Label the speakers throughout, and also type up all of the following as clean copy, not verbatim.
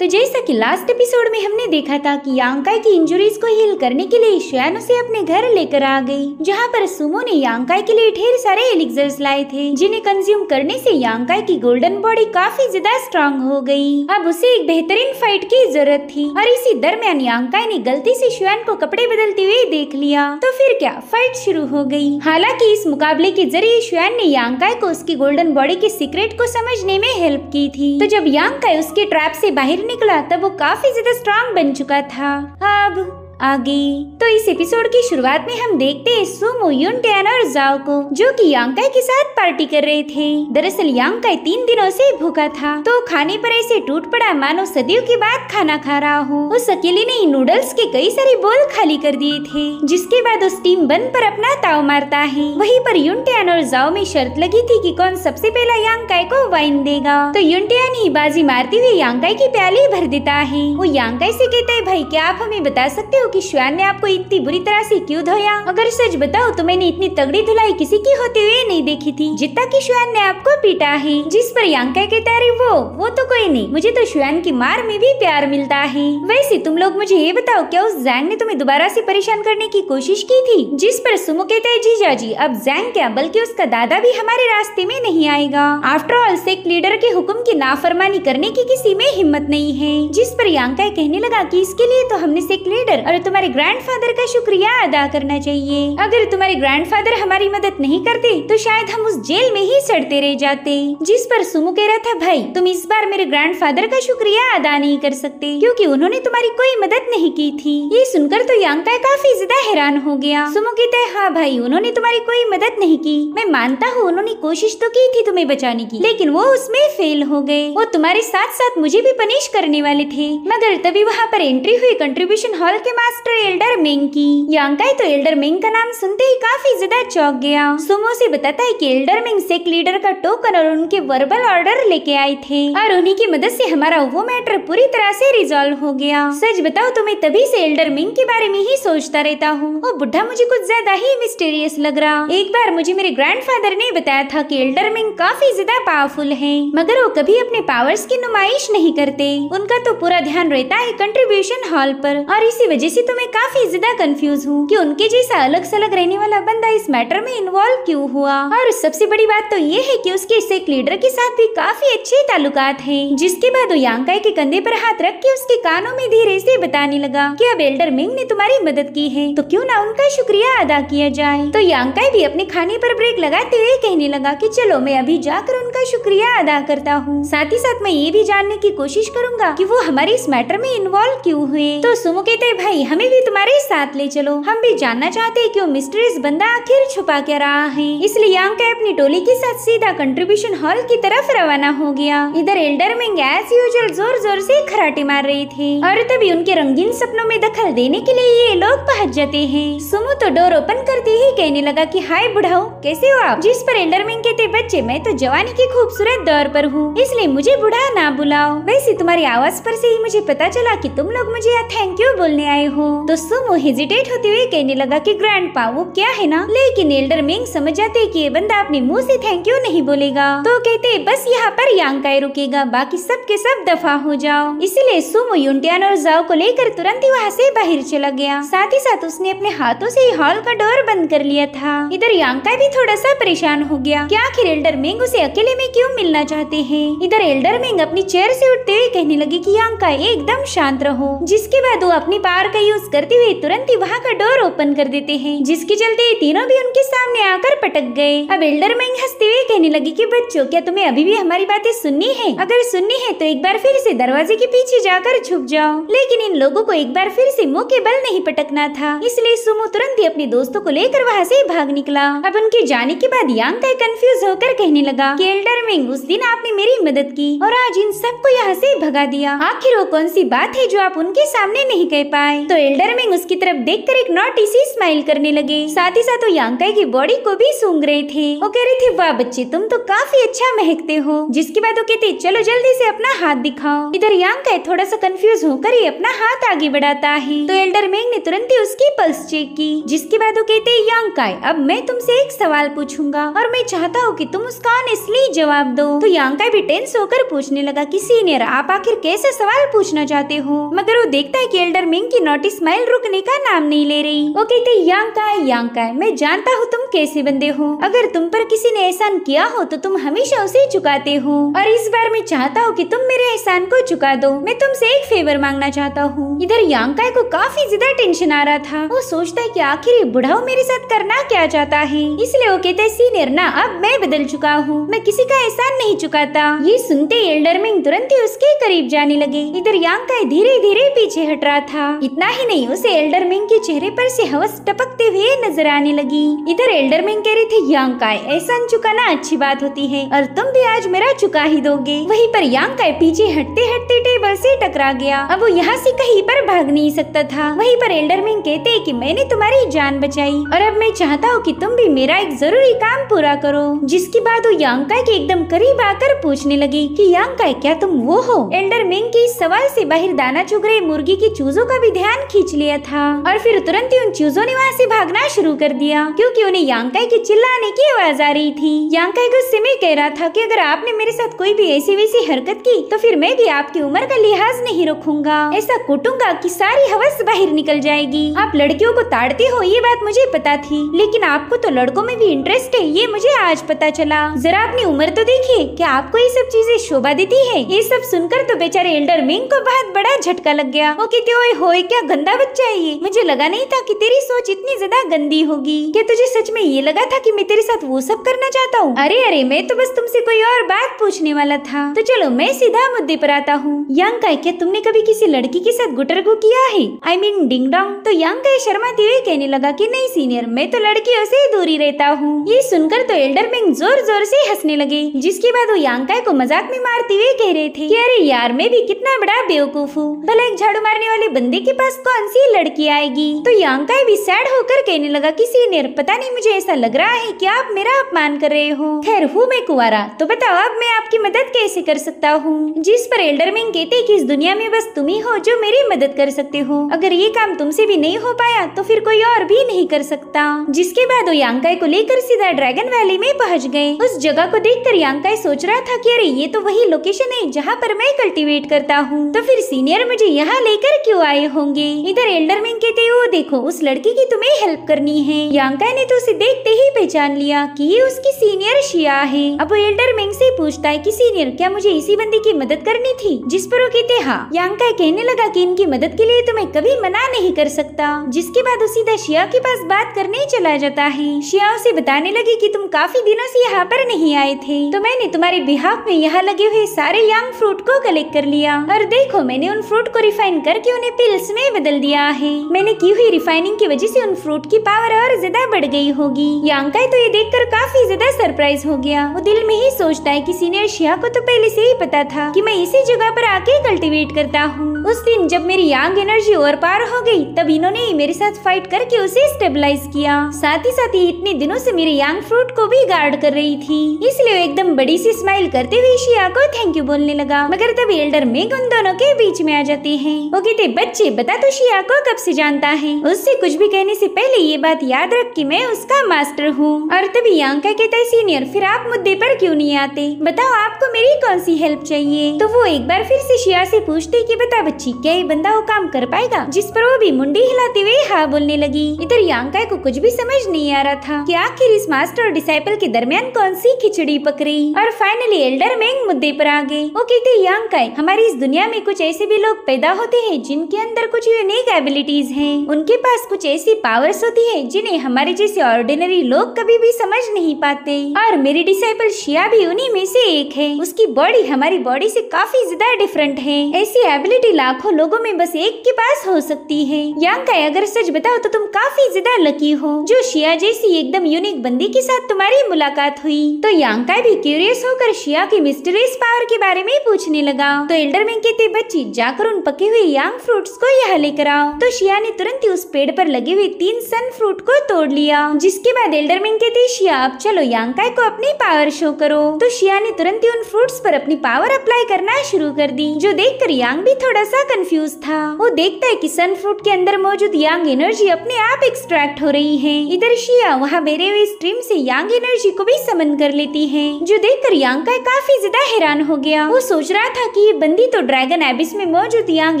Speaker 1: तो जैसा कि लास्ट एपिसोड में हमने देखा था कि यांकाई की इंजरीज को हील करने के लिए शुआन उसे अपने घर लेकर आ गई, जहाँ पर सुमो ने यांकाई के लिए ढेर सारे एलिक्सर्स लाए थे, जिन्हें कंज्यूम करने से यांकाई की गोल्डन बॉडी काफी ज्यादा स्ट्रांग हो गई। अब उसे एक बेहतरीन फाइट की जरूरत थी और इसी दरमियान यांकाई ने गलती से शुआन को कपड़े बदलते हुए देख लिया। तो फिर क्या, फाइट शुरू हो गई। हालांकि इस मुकाबले के जरिए शुआन ने यांकाई को उसकी गोल्डन बॉडी के सीक्रेट को समझने में हेल्प की थी। तो जब यांकाई उसके ट्रैप से बाहर निकला तब वो काफी ज्यादा स्ट्रांग बन चुका था। अब आगे तो इस एपिसोड की शुरुआत में हम देखते हैं सुमो, युनटैन और जाओ को, जो कि यांकाई के साथ पार्टी कर रहे थे। दरअसल यांकाई 3 दिनों से भूखा था, तो खाने पर ऐसे टूट पड़ा मानो सदियों के बाद खाना खा रहा हो। उस अकेले ने नूडल्स के कई सारे बोल खाली कर दिए थे, जिसके बाद उस टीम बन पर अपना ताव मारता है। वहीं पर युनटैन और जाओ में शर्त लगी थी कि कौन सबसे पहला यांकाई को वाइन देगा। तो युनटैन ही बाजी मारते हुए यांकाई की प्याली भर देता है। वो यांकाई से कहता है, भाई क्या आप हमें बता सकते हो कि शुआन ने आपको इतनी बुरी तरह से क्यों धोया? अगर सच बताओ तो मैंने इतनी तगड़ी धुलाई किसी की होते हुए नहीं देखी थी जितना कि शुआन ने आपको पीटा है। जिस पर यांकाई कहता है, वो तो कोई नहीं, मुझे तो शुआन की मार में भी प्यार मिलता है। वैसे तुम लोग मुझे ये बताओ, क्या उस जैंग ने तुम्हें दोबारा से परेशान करने की कोशिश की थी? जिस पर सुमो कहता है, जीजा जी अब जैंग क्या बल्कि उसका दादा भी हमारे रास्ते में नहीं आएगा। आफ्टर ऑल सेक्ट लीडर के हुक्म की नाफरमानी करने की किसी में हिम्मत नहीं है। जिस पर यांकाई कहने लगा कि इसके लिए तो हमने सेक्ट लीडर और तुम्हारे ग्रैंडफादर का शुक्रिया अदा करना चाहिए। अगर तुम्हारे ग्रैंडफादर हमारी मदद नहीं करते तो शायद हम उस जेल में ही सड़ते रह जाते। जिस पर सुमो कह रहा था, भाई तुम इस बार मेरे ग्रैंडफादर का शुक्रिया अदा नहीं कर सकते क्योंकि उन्होंने तुम्हारी कोई मदद नहीं की थी। ये सुनकर तो यांकाई काफी ज्यादा हैरान हो गया। सुमो कहता है, हाँ भाई उन्होंने तुम्हारी कोई मदद नहीं की, मैं मानता हूँ उन्होंने कोशिश तो की थी तुम्हें बचाने की, लेकिन वो उसमें फेल हो गए। वो तुम्हारे साथ साथ मुझे भी पनिश करने वाले थे, मगर तभी वहाँ पर एंट्री हुई कंट्रीब्यूशन हॉल के मास्टर एल्डर मिंग की। यांकाई तो एल्डर मिंग का नाम सुनते ही काफी ज्यादा चौंक गया। सुमो से बताता है कि एल्डर मिंग सेक्ट लीडर का टोकन और उनके वर्बल ऑर्डर लेके आए थे और उन्हीं की मदद से हमारा वो मैटर पूरी तरह से रिजॉल्व हो गया। सच बताओ तो मैं तभी से एल्डर मिंग के बारे में ही सोचता रहता हूँ। वो बुढ़ा मुझे कुछ ज्यादा ही मिस्टीरियस लग रहा। एक बार मुझे मेरे ग्रैंडफादर ने बताया था कि एल्डर मिंग काफी ज्यादा पावरफुल है, मगर वो कभी अपने पावर्स की नुमाइश नहीं करते। उनका तो पूरा ध्यान रहता है कंट्रीब्यूशन हॉल पर, और इसी वजह से तो मैं काफी ज्यादा कंफ्यूज हूँ कि उनके जैसा अलग सलग रहने वाला बंदा इस मैटर में इन्वॉल्व क्यों हुआ। और सबसे बड़ी बात तो ये है कि उसके सेक्ट लीडर के साथ भी काफी अच्छे ताल्लुकात हैं। जिसके बाद वो यांकाई के कंधे पर हाथ रख के उसके कानों में धीरे से बताने लगा कि अब एल्डर मिंग ने तुम्हारी मदद की है तो क्यों ना उनका शुक्रिया अदा किया जाए। तो यांकाई भी अपने खाने पर ब्रेक लगाते हुए कहने लगा कि चलो मैं अभी जाकर उनका शुक्रिया अदा करता हूँ, साथ ही साथ मैं ये भी जानने की कोशिश करूंगा कि वो हमारे इस मैटर में इन्वॉल्व क्यों हुए। तो सुमो कहते हैं, भाई हमें भी तुम्हारे साथ ले चलो, हम भी जानना चाहते हैं कि वो मिस्टीरियस बंदा आखिर छुपा क्या रहा है। इसलिए यांकाई अपनी टोली के साथ सीधा कंट्रीब्यूशन हॉल की तरफ रवाना हो गया। इधर एल्डर मिंग एज यूजुअल जोर जोर से खराटे मार रहे थे और तभी उनके रंगीन सपनों में दखल देने के लिए ये लोग पहुंच जाते हैं। सुमो तो डोर ओपन करते ही कहने लगा कि हाय बुढ़ाओ, कैसे हो आप? जिस पर एल्डर मिंग कहते, बच्चे मैं तो जवानी के खूबसूरत दौर पर हूँ, इसलिए मुझे बुढ़ा ना बुलाओ। वैसे तुम्हारी आवाज पर से ही मुझे पता चला कि तुम लोग मुझे थैंक यू बोलने आए हो। तो सुमो हेजिटेट होते हुए कहने लगा कि ग्रैंडपा वो क्या है ना, लेकिन एल्डर मिंग समझ जाते कि ये बंदा अपने मुंह से थैंक यू नहीं बोलेगा। तो कहते बस यहाँ पर यांकाई रुकेगा, बाकी सब के सब दफा हो जाओ। इसलिए सुमो युनटैन और जाओ को लेकर तुरंत ही वहाँ से बाहर चला गया। साथ ही साथ उसने अपने हाथों से हॉल का डोर बंद कर लिया था। इधर यांकाई भी थोड़ा सा परेशान हो गया कि आखिर एल्डर मिंग उसे अकेले में क्यों मिलना चाहते हैं। इधर एल्डर मिंग अपनी चेयर से उठते हुए कहने लगे कि यांकाई एकदम शांत रहो। जिसके बाद वो अपनी पावर का यूज करते हुए तुरंत ही वहाँ का डोर ओपन कर देते हैं, जिसके चलते तीनों भी उनके सामने आकर पटक गए। अब एल्डर मिंग हंसते हुए कहने लगी कि बच्चों क्या तुम्हें अभी भी हमारी बातें सुननी है? अगर सुननी है तो एक बार फिर से दरवाजे के पीछे जाकर छुप जाओ। लेकिन इन लोगों को एक बार फिर से मुंह के बल नहीं पटकना था, इसलिए सुमो तुरंत ही अपने दोस्तों को लेकर वहाँ से भाग निकला। अब उनके जाने के बाद यांकाई कंफ्यूज होकर कहने लगा कि एल्डर मिंग उस दिन आपने मेरी मदद की और आज इन सबको यहाँ से भगा दिया। आखिर वो कौन सी बात है जो आप उनके सामने नहीं कह पाए? तो एल्डर मिंग उसकी तरफ देखकर एक नॉटी सी स्माइल करने लगे। साथ ही साथ वो यांकाई की बॉडी को भी सूंघ रहे थे। वो कह रहे थे वाह बच्चे तुम तो काफी अच्छा महकते हो। जिसके बाद वो कहते चलो जल्दी से अपना हाथ दिखाओ। इधर यांकाई थोड़ा सा कंफ्यूज होकर ही अपना हाथ आगे बढ़ाता है। तो एल्डर मिंग ने तुरंत ही उसकी पल्स चेक की। जिसके बाद वो कहते यांकाई अब मैं तुमसे एक सवाल पूछूंगा और मैं चाहता हूँ कि तुम उसका ऑनेस्टली जवाब दो। तो यांकाई भी टेंस होकर पूछने लगा कि सीनियर आप आखिर कैसे सवाल पूछना चाहते हो। मगर वो देखता है कि एल्डर मिंग की नॉटी स्माइल रुकने का नाम नहीं ले रही। वो कहते यांकाई मैं जानता हूँ तुम कैसे बंदे हो। अगर तुम पर किसी ने एहसान किया हो तो तुम हमेशा उसे चुकाते हो और इस बार मैं चाहता हूँ कि तुम मेरे एहसान को चुका दो। मैं तुमसे एक फेवर मांगना चाहता हूँ। इधर यांकाई को काफी ज्यादा टेंशन आ रहा था। वो सोचता है कि आखिर ये बुढ़ाऊ मेरे साथ करना क्या चाहता है। इसलिए वो कहता है सीनियर ना अब मैं बदल चुका हूँ, मैं किसी का एहसान नहीं चुकाता। ये सुनते एल्डर मिंग तुरंत ही उसके करीब जाने लगे। इधर यांकाई धीरे धीरे पीछे हट रहा था। इतना ही नहीं उसे एल्डर मिंग के चेहरे पर से हवस टपकते हुए नजर आने लगी। इधर एल्डर मिंग कह रहे थे यांकाई एहसान चुकाना अच्छी बात होती है और तुम भी आज मेरा चुका ही दोगे। वहीं पर यांकाई पीछे हटते हटते टेबल से टकरा गया। अब वो यहाँ से कहीं पर भाग नहीं सकता था। वहीं पर एल्डर मिंग कहते कि मैंने तुम्हारी जान बचाई और अब मैं चाहता हूँ कि तुम भी मेरा एक जरूरी काम पूरा करो। जिसके बाद वो यांकाई के एकदम करीब आकर पूछने लगी कि यांकाई क्या तुम वो हो। एल्डर मिंग के इस सवाल से बाहर दाना चुग रहे मुर्गी की चूजों का भी ध्यान खींच लिया था और फिर तुरंत ही उन चूजों ने वहाँ से भागना शुरू कर दिया क्योंकि उन्हें यांकाई के चिल्लाने की आवाज आ रही थी। यांकाई गुस्से में कह रहा था कि अगर आपने मेरे साथ कोई भी ऐसी वैसी हरकत की तो फिर मैं भी आपकी उम्र का लिहाज नहीं रखूंगा। ऐसा कूटूंगा कि सारी हवस बाहर निकल जाएगी। आप लड़कियों को ताड़ते हो ये बात मुझे पता थी, लेकिन आपको तो लड़कों में भी इंटरेस्ट है ये मुझे आज पता चला। जरा अपनी उम्र तो देखिए, क्या आपको ये सब चीजें शोभा देती है। ये सब सुनकर तो बेचारे एल्डर मिंग को बहुत बड़ा झटका लग गया। वो कहते ओए होए क्या गंदा बच्चा है ये, मुझे लगा नहीं था कि तेरी सोच इतनी ज्यादा गंदी होगी। क्या तुझे सच में ये लगा था कि मैं तेरे साथ वो सब करना चाहता हूँ। अरे मैं तो बस तुमसे कोई और बात पूछने वाला था। तो चलो मैं सीधा मुद्दे पर आता हूँ। यांकाई क्या तुमने कभी किसी लड़की के साथ गुटरगु किया है? I mean ding dong. तो यांकाई शर्माते हुए कहने लगा कि नहीं सीनियर मैं तो लड़कियों से दूरी रहता हूँ। ये सुनकर तो एल्डर मिंग जोर जोर से हंसने लगे। जिसके बाद वो यांकाई को मजाक में मारते हुए कह रहे थे कि अरे यार मैं भी कितना बड़ा बेवकूफ हूँ, भला एक झाड़ू मारने वाले बंदे के पास कौन सी लड़की आएगी। तो यांकाई भी सैड होकर कहने लगा कि सीनियर पता नहीं मुझे ऐसा लग रहा है कि आप मेरा अपमान कर रहे हो। खैर हूँ मैं कुंवारा, तो बताओ अब मैं आपकी मदद कैसे कर सकता हूँ। जिस पर एल्डर मिंग कहते कि इस दुनिया में बस तुम ही हो जो मेरी मदद कर सकते हो। अगर ये काम तुमसे भी नहीं हो पाया तो फिर कोई और भी नहीं कर सकता। जिसके बाद वो यांकाई को लेकर सीधा ड्रैगन वैली में पहुँच गए। उस जगह को देखकर यांकाई सोच रहा था कि अरे ये तो वही लोकेशन है जहाँ पर मैं कल्टीवेट करता हूँ, तो फिर सीनियर मुझे यहाँ लेकर क्यों आए होंगे। इधर एल्डर मिंग कहते वो देखो उस लड़की की तुम्हें हेल्प करनी है। यांकाई ने तो उसे देखते ही पहचान लिया कि ये उसकी सीनियर शिया है। अब वो एल्डर मिंग से पूछता है कि सीनियर क्या मुझे इसी बंदी की मदद करनी थी। जिस पर वो कहते हाँ। यांकाई कहने लगा कि इनकी मदद के लिए तुम्हें कभी मना नहीं कर सकता। जिसके बाद वो सीधा शिया के पास बात करने चला जाता है। शिया उसे बताने लगी कि तुम काफी दिनों से यहाँ पर नहीं आए थे, तो मैंने तुम्हारे बिहाफ में यहाँ लगे हुए सारे यांग फ्रूट को कलेक्ट कर लिया और देखो मैंने उन फ्रूट को रिफाइन करके उन्हें पिल्स में बदल दिया है। मैंने की हुई रिफाइनिंग की वजह से उन फ्रूट की पावर और ज्यादा बढ़ गई होगी। यांकाई तो ये देखकर काफी ज्यादा सरप्राइज हो गया। वो दिल में ही सोचता है कि सीनियर शिया को तो पहले से ही पता था कि मैं इसी जगह पर आके कल्टीवेट करता हूँ। उस दिन जब मेरी यांग एनर्जी और पार हो गई तब इन्होंने ही मेरे साथ फाइट करके उसे स्टेबलाइज किया। साथ ही इतने दिनों से मेरे यांग फ्रूट को भी गार्ड कर रही थी। इसलिए एकदम बड़ी सी स्माइल करते हुए शिया को थैंक यू बोलने लगा। मगर तब एल्डर मिंग उन दोनों के बीच में आ जाते हैं। वो कहते बच्चे बता तो शिया को कब से जानता है। उससे कुछ भी कहने से पहले ये बात याद रख कि मैं उसका मास्टर हूँ। और तभी यांकाई कहता है सीनियर फिर आप मुद्दे पर क्यों नहीं आते, बताओ आपको मेरी कौन सी हेल्प चाहिए। तो वो एक बार फिर से शिया से पूछते कि बता बच्ची क्या ये बंदा वो काम कर पाएगा। जिस पर वो भी मुंडी हिलाते हुए हाँ बोलने लगी। इधर यांकाई को कुछ भी समझ नहीं आ रहा था कि आखिर इस मास्टर और डिसाइपल के दरमियान कौन सी खिचड़ी पकड़ी। और फाइनली एल्डर मिंग मुद्दे पर आ गए। वो कहते यांकाई हमारी इस दुनिया में कुछ ऐसे भी लोग पैदा होते हैं जिनके अंदर कुछ यूनिक एबिलिटीज हैं। उनके पास कुछ ऐसी पावर्स होती है जिन्हें हमारे जैसे ऑर्डिनरी लोग कभी भी समझ नहीं पाते। और मेरी डिसाइपल शिया भी उन्हीं में से एक है। उसकी बॉडी हमारी बॉडी से काफी ज्यादा डिफरेंट है। ऐसी एबिलिटी लाखों लोगों में बस एक के पास हो सकती है। यांकाई अगर सच बताओ तो तुम काफी ज्यादा लकी हो जो शिया जैसी एकदम यूनिक बंदी के साथ तुम्हारी मुलाकात हुई। तो यांकाई भी क्यूरियस होकर शिया की मिस्टीरियस पावर के बारे में पूछने लगा। तो एल्डर मिंग कहते बच्ची जाकर उन पके हुए यांग फ्रूट्स को यहाँ यह लेकर आओ। तो शिया ने तुरंत ही उस पेड़ पर लगे हुए 3 सन फ्रूट को तोड़ लिया। जिसके बाद एल्डरमैन कहते शिया अब चलो यांकाई को अपनी पावर शो करो। तो शिया ने तुरंत ही उन फ्रूट्स पर अपनी पावर अप्लाई करना शुरू कर दी, जो देखकर यांग भी थोड़ा सा कंफ्यूज था। वो देखता है कि सन फ्रूट के अंदर मौजूद यांग एनर्जी अपने आप एक्सट्रैक्ट हो रही है। इधर शिया वहाँ बेरे हुए स्ट्रीम से यांग एनर्जी को भी समन कर लेती है, जो देखकर यांकाई काफी ज्यादा हैरान हो गया। वो सोच रहा था कि ये बंदी तो ड्रैगन एबिस में मौजूद यांग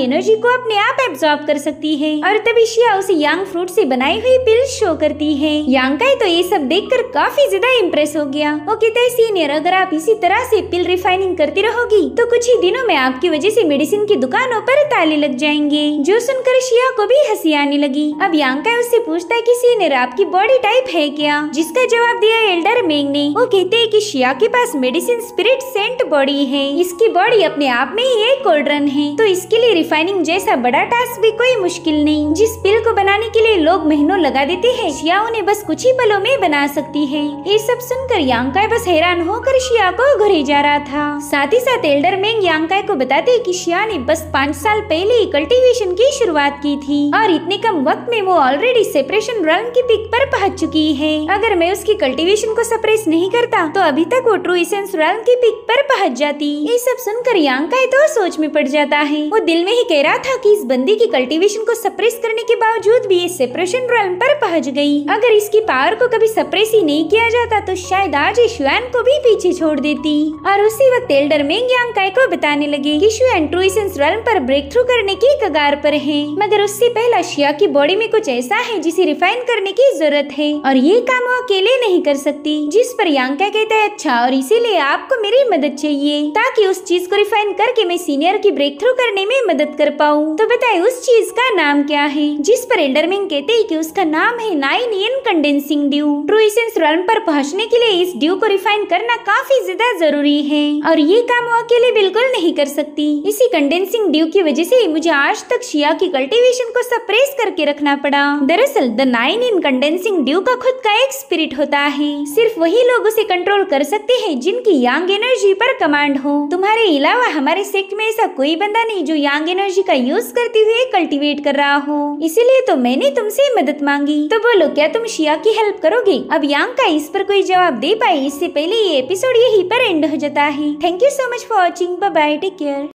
Speaker 1: एनर्जी को अपने आप एब्जॉर्ब कर सकती है। और तभी शिया उसे यांग फ्रूट से बनाई हुई पिल शो करती है। यांकाई तो ये सब देखकर काफी ज्यादा इम्प्रेस हो गया। वो कहता है सीनियर, अगर आप इसी तरह से पिल रिफाइनिंग करती रहोगी तो कुछ ही दिनों में आपकी वजह से मेडिसिन की दुकानों पर ताले लग जाएंगे। जो सुनकर शिया को भी हंसी आने लगी। अब यांकाई उससे पूछता है कि सीनियर आपकी बॉडी टाइप है क्या, जिसका जवाब दिया एल्डर मेंग ने। वो कहते हैं कि शिया के पास मेडिसिन स्पिरिट सेंट बॉडी है। इसकी बॉडी अपने आप में ही एक कोल्ड्रन है, तो इसके लिए रिफाइनिंग जैसा बड़ा टास्क भी कोई मुश्किल नहीं। जिस पिल को बनाने के लिए लोग महीनों लगा देते हैं, शिया उन्हें बस कुछ ही पलों में बना सकती है। ये सब सुनकर यांकाई बस हैरान होकर शिया को घरे जा रहा था। साथ ही साथ एल्डर मेंग यांकाई को बताते हैं कि शिया ने बस 5 साल पहले ही कल्टीवेशन की शुरुआत की थी और इतने कम वक्त में वो ऑलरेडी सेपरेशन रन की पिक पर पहुंच चुकी है। अगर मैं उसकी कल्टीवेशन को सप्रेस नहीं करता तो अभी तक वो ट्रू एसेंस रन की पिक पर पहुंच जाती। ये सब सुनकर यांकाई तो सोच में पड़ जाता है। वो दिल में ही कह रहा था कि इस बंदी की कल्टीवेशन को सप्रेस करने के बावजूद भी ये सेपरेशन रन पर पहुंच गई। अगर इसकी पावर को कभी सप्रेस ही नहीं किया जाता तो शायद आज ये शुआन को भी पीछे छोड़ देती। और उसी वक्त एल्डर मेंग यांकाई को बताने लगे कि शुआन ट्रू एसेंस रन पर ब्रेक थ्रू करने की कगार पर है, मगर उससे पहला शिया की बॉडी में कुछ ऐसा है जिसे रिफाइन करने की जरूरत है और ये काम वो अकेले नहीं कर सकती। जिस पर यांकाई कहता है अच्छा, और इसीलिए आपको मेरी मदद चाहिए ताकि उस चीज को रिफाइन करके मैं सीनियर की ब्रेक थ्रू करने में मदद कर पाऊँ। तो बताए उस चीज का नाम क्या है? जिस पर एल्डर मेंग कहते हैं कि उसका नाम है 9 condensing due. True essence run पर पहुंचने के लिए इस ड्यू को रिफाइन करना काफी ज्यादा जरूरी है और ये काम वो अकेले बिल्कुल नहीं कर सकती। इसी कंडेंसिंग ड्यू की वजह से मुझे आज तक शिया की कल्टीवेशन को सप्रेस करके रखना पड़ा। दरअसल द 9 कंडेंसिंग ड्यू का खुद का एक स्पिरिट होता है, सिर्फ वही लोग उसे कंट्रोल कर सकते हैं जिनकी यांग एनर्जी पर कमांड हो। तुम्हारे अलावा हमारे सेक्ट में ऐसा कोई बंदा नहीं जो यांग एनर्जी का यूज करते हुए कल्टीवेट कर रहा हो, इसीलिए तो मैंने तुमसे मदद मांगी। तो बोलो क्या तुम शिया की हेल्प करोगे? अब यांकाई इस पर कोई जवाब दे पाए इससे पहले ये एपिसोड यहीं पर एंड हो जाता है। Thank you so much for watching. Bye bye, take care.